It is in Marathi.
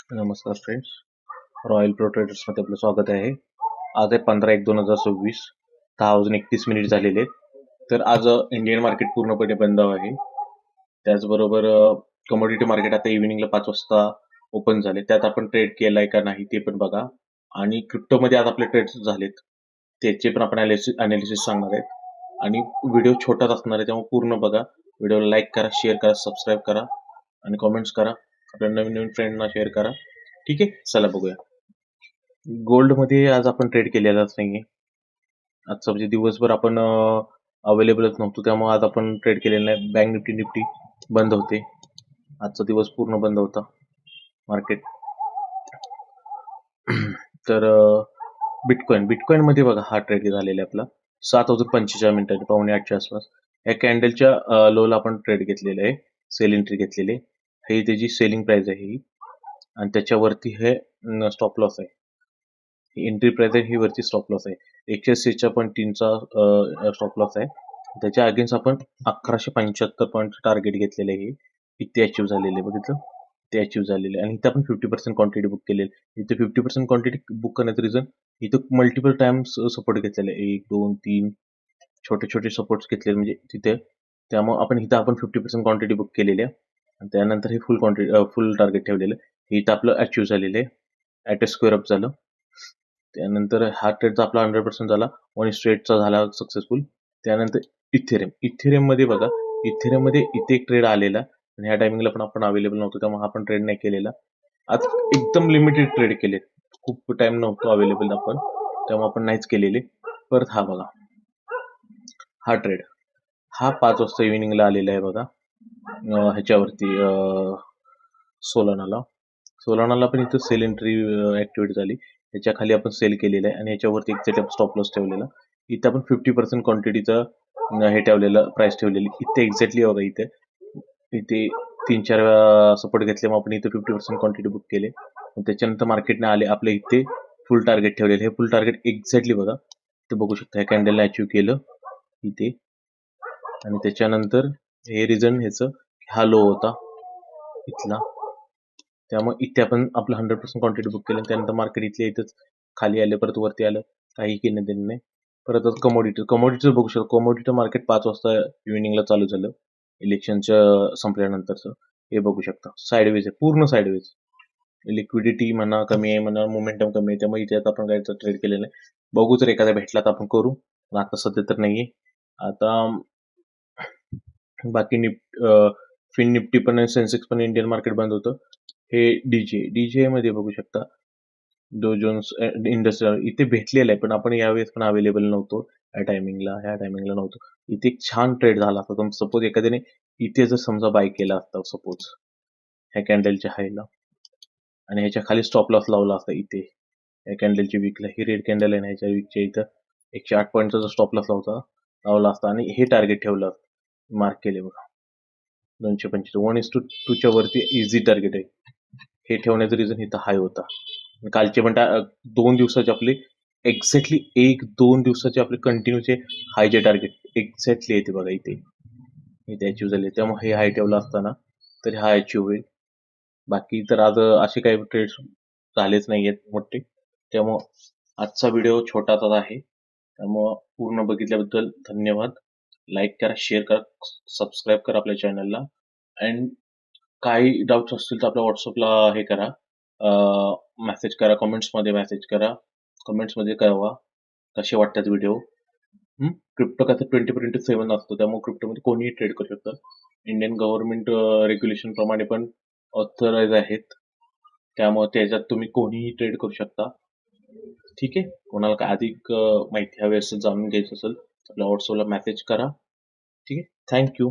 नमस्कार फ्रेंड्स, रॉयल प्रो ट्रेडर्समध्ये आपलं स्वागत आहे. आज आहे 15/1/2026, 10:31 झालेले आहेत. तर आज इंडियन मार्केट पूर्णपणे बंद आहे. त्याचबरोबर कमोडिटी मार्केट आता इव्हिनिंगला 5 वाजता ओपन झाले. त्यात आपण ट्रेड केलाय का नाही ते पण बघा. आणि क्रिप्टोमध्ये आज आपले ट्रेड्स झालेत, त्याचे पण आपण अनालिसिस सांगणार आहेत. आणि व्हिडिओ छोटाच असणार आहे, त्यामुळे पूर्ण बघा. व्हिडिओला लाईक करा, शेअर करा, सबस्क्राईब करा आणि कॉमेंट्स करा. आपल्या नवीन नवीन फ्रेंडना शेअर करा. ठीक आहे, चला बघूया. गोल्ड मध्ये आज आपण ट्रेड केलेलाच नाहीये. आजचा म्हणजे दिवसभर आपण अवेलेबलच नव्हतो, त्यामुळे आज आपण ट्रेड केलेला नाही. बँक निफ्टी बंद होते. आजचा दिवस पूर्ण बंद होता मार्केट. तर बिटकॉइन मध्ये बघा, हा ट्रेड झालेला आहे आपला 7:45 पावणे 8च्या आसपास. या कॅन्डलच्या लोला आपण ट्रेड घेतलेला आहे, सेल एंट्री घेतलेली आहे. ही त्याची सेलिंग प्राइस आहे ही, आणि त्याच्यावरती हे स्टॉप लॉस आहे. ही एंट्री प्राइस आहे, ही वरती स्टॉप लॉस आहे. 146.3चा स्टॉप लॉस आहे. त्याच्या अगेन्स्ट आपण 1175 पॉईंट टार्गेट घेतलेलं आहे. इथे अचीव्ह झालेले, बघितलं, ते अचीव्ह झालेले. आणि इथे आपण 50% क्वांटिटी बुक केलेली. इथे 50% क्वांटिटी बुक करण्याचं रिझन, इथं मल्टिपल टाइम्स सपोर्ट घेतलेले, 1 2 3 छोटे छोटे सपोर्ट्स घेतलेले म्हणजे तिथे. त्यामुळे आपण 50% क्वांटिटी बुक केलेली आहे. आणि त्यानंतर हे फुल टार्गेट ठेवलेलं. इथं आपलं अचीव्ह झालेलं आहे, ॲट अ स्क्वेअर अप झालं. त्यानंतर हा ट्रेडचा आपला 100% झाला, 1:8चा झाला सक्सेसफुल. त्यानंतर इथेरियम मध्ये बघा, इथेरियम मध्ये इथे एक ट्रेड आलेला, आणि ह्या टायमिंगला पण आपण अवेलेबल नव्हतो, त्यामुळे आपण ट्रेड नाही केलेला. आज एकदम लिमिटेड ट्रेड केले, खूप टाइम नव्हतो अवेलेबल आपण, त्यामुळे आपण नाहीच केलेले. परत हा बघा, हा ट्रेड, हा 5 वाजता इव्हिनिंगला आलेला आहे बघा. ह्याच्यावरती सोलानाला पण इथं सेल एंट्री ऍक्टिव्हेट झाली. त्याच्या खाली आपण सेल केलेलं आहे, आणि याच्यावरती एक स्टॉप लॉस ठेवलेला. इथं आपण 50% क्वांटिटीचं हे ठेवलेलं, प्राइस ठेवलेली. इथे एक्झॅक्टली बघा, इथे 3-4 वेळा सपोर्ट घेतल्यामुळे आपण इथे 50% क्वांटिटी बुक केले. त्याच्यानंतर मार्केटने आले आपल्या इथे फुल टार्गेट ठेवलेलं. हे फुल टार्गेट एक्झॅक्टली बघा, ते बघू शकता, ह्या कॅन्डलला अचीव्ह केलं इथे. आणि त्याच्यानंतर हे रिझन ह्याचं, हा लो होता इथला, त्यामुळे इथे आपण आपलं 100% क्वांटिटी बुक केली. त्यानंतर मार्केट इथल्या इथंच खाली आलं, परत वरती आलं, काही घेणं देणं नाही. परत कमोडिटीचं बघू शकतो. कमोडिटी मार्केट 5 वाजता इव्हिनिंगला चालू झालं, इलेक्शनच्या संपल्यानंतरचं. हे बघू शकता, साईडवेज आहे, पूर्ण साईडवेज. लिक्विडिटी म्हणा कमी आहे, म्हणा मोमेंटम कमी आहे, त्यामुळे इथे आता आपण काहीच ट्रेड केलेलं नाही. बघू, जर एखादा भेटला तर आपण करू, पण आता सध्या तर नाहीये. आता बाकी फिन निफ्टी पण, सेन्सेक्स पण, इंडियन मार्केट बंद होतं. हे डीजे मध्ये बघू शकता, डो जोन्स इंडस्ट्रियल इथे भेटलेलं आहे, पण आपण यावेळेस पण अवेलेबल नव्हतो ह्या टायमिंगला नव्हतो. इथे एक छान ट्रेड झाला असता. सपोज एखाद्याने इथे जर समजा बाय केला असता, सपोज ह्या कॅन्डलच्या हायला, आणि ह्याच्या खाली स्टॉप लॉस लावला असता इथे, या कॅन्डलची वीकला, ही रेड कॅन्डल आहे ना, ह्याच्या वीकच्या इथं 108 पॉईंटचा स्टॉप लॉस लावला असता, आणि हे टार्गेट ठेवलं असतं. मार्क केले बघा, 225, 1:2च्या वरती इझी टार्गेट आहे. हे ठेवण्याचं रिझन इथं हाय होता. कालचे पण 2 दिवसाचे आपले एक्झॅक्टली 1-2 दिवसाचे आपले कंटिन्यूचे हायचे टार्गेट एक्झॅक्टली येते बघा, इथे अचीव्ह झाले. त्यामुळे हे हाय ठेवलं असताना तर हा अचीव्ह होईल. बाकी तर आज असे काही ट्रेड्स झालेच नाही आहेत मोठे, त्यामुळं आजचा व्हिडिओ छोटाच आहे. त्यामुळं पूर्ण बघितल्याबद्दल धन्यवाद. लाईक करा, शेअर करा, सबस्क्राईब करा आपल्या चॅनलला. अँड काही डाऊट्स असतील तर आपल्या व्हॉट्सअपला हे करा, मेसेज करा, कमेंट्समध्ये मेसेज करा, कमेंट्समध्ये कळवा कसे वाटतात व्हिडिओ. क्रिप्टो का तर 24/7 असतो, त्यामुळे क्रिप्टोमध्ये कोणीही ट्रेड करू शकतं. इंडियन गव्हर्नमेंट रेग्युलेशन प्रमाणे पण ऑथराईज आहेत, त्यामुळे त्याच्यात तुम्ही कोणीही ट्रेड करू शकता. ठीक आहे, कोणाला काय अधिक माहिती हवी असेल, जाणून घ्यायचं असेल, आपल्या व्हॉट्सअपला मेसेज करा. ठीक आहे, थँक्यू.